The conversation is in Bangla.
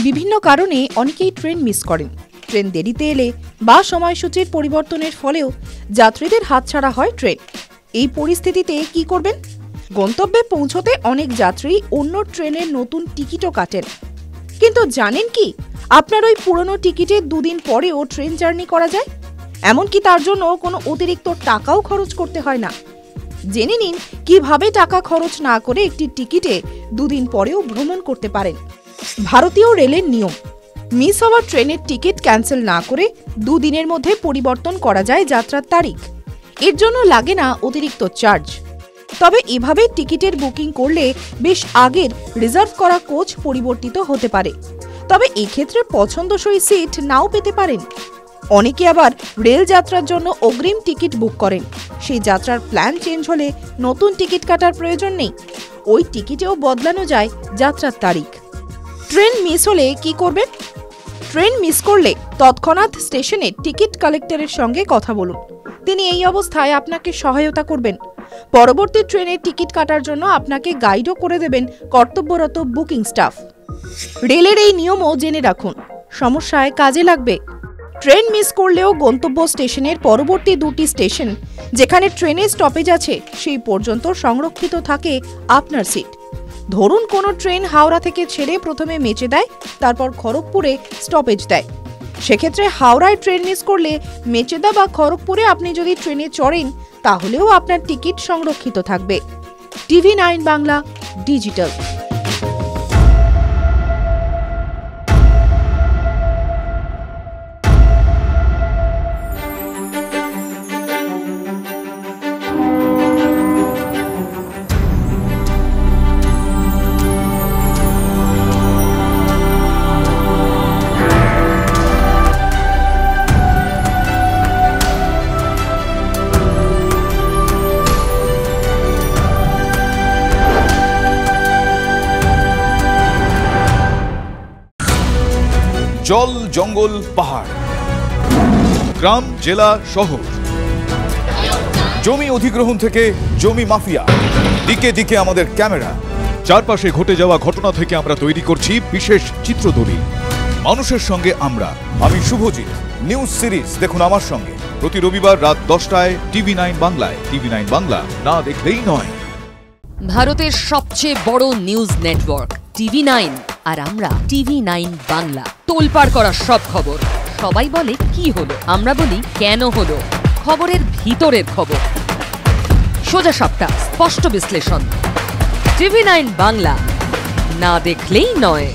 বিভিন্ন কারণে অনেকেই ট্রেন মিস করেন। ট্রেন দেরিতে এলে বা সময়সূচির পরিবর্তনের ফলেও যাত্রীদের হাতছাড়া হয় ট্রেন। এই পরিস্থিতিতে কি করবেন? গন্তব্যে পৌঁছতে অনেক যাত্রী অন্য ট্রেনের নতুন টিকিটও কাটেন, কিন্তু জানেন কি আপনার ওই পুরনো টিকিটে দুদিন পরেও ট্রেন জার্নি করা যায়, এমনকি তার জন্য কোনো অতিরিক্ত টাকাও খরচ করতে হয় না। জেনে নিন কিভাবে টাকা খরচ না করে একটি টিকিটে দুদিন পরেও ভ্রমণ করতে পারেন। ভারতীয় রেলের নিয়ম, মিস হওয়া ট্রেনের টিকিট ক্যান্সেল না করে দুদিনের মধ্যে পরিবর্তন করা যায় যাত্রার তারিখ। এর জন্য লাগে না অতিরিক্ত চার্জ। তবে এভাবে টিকিটের বুকিং করলে বেশ আগের রিজার্ভ করা কোচ পরিবর্তিত হতে পারে, তবে এক্ষেত্রে পছন্দসই সিট নাও পেতে পারেন। অনেকে আবার রেল যাত্রার জন্য অগ্রিম টিকিট বুক করেন। সেই যাত্রার প্ল্যান চেঞ্জ হলে নতুন টিকিট কাটার প্রয়োজন নেই, ওই টিকিটেও বদলানো যায় যাত্রার তারিখ। ট্রেন মিস হলে কি করবেন? ট্রেন মিস করলে তৎক্ষণাৎ স্টেশনে টিকিট কালেক্টরের সঙ্গে কথা বলুন। তিনি এই অবস্থায় আপনাকে সহায়তা করবেন। পরবর্তী ট্রেনের টিকিট কাটার জন্য আপনাকে গাইডও করে দেবেন কর্তব্যরত বুকিং স্টাফ। রেলের এই নিয়মও জেনে রাখুন, সমস্যায় কাজে লাগবে। ট্রেন মিস করলেও গন্তব্য স্টেশনের পরবর্তী দুটি স্টেশন যেখানে ট্রেনের স্টপেজ আছে সেই পর্যন্ত সংরক্ষিত থাকে আপনার সিট। ধরুন কোনো ট্রেন হাওড়া থেকে ছেড়ে প্রথমে মেচেদায়, তারপর খড়গপুরে স্টপেজ দেয়। সেক্ষেত্রে হাওড়ায় ট্রেন মিস করলে মেচেদা বা খড়গপুরে আপনি যদি ট্রেনে চড়েন তাহলেও আপনার টিকিট সংরক্ষিত থাকবে। TV9 Bangla digital. জল, জঙ্গল, পাহাড়, গ্রাম, জেলা, শহর, জমি অধিগ্রহণ থেকে জমি মাফিয়া, দিকে দিকে আমাদের ক্যামেরা। চারপাশে ঘটে যাওয়া ঘটনা থেকে আমরা তৈরি করছি বিশেষ চিত্রদলিল। মানুষের সঙ্গে আমরা, আমি শুভজিৎ। নিউজ সিরিজ দেখুন আমার সঙ্গে প্রতি রবিবার রাত 10টায় TV9 বাংলায়। TV9 বাংলা, না দেখলেই নয়। ভারতের সবচেয়ে বড় নিউজ নেটওয়ার্ক TV9 আর আমরা TV9 বাংলা। তোলপাড় করা সব খবর, সবাই বলে কি হলো, আমরা বলি কেন হলো। খবরের ভিতরের খবর, সোজা সাপটা, স্পষ্ট বিশ্লেষণ। TV9 বাংলা, না দেখলেই নয়।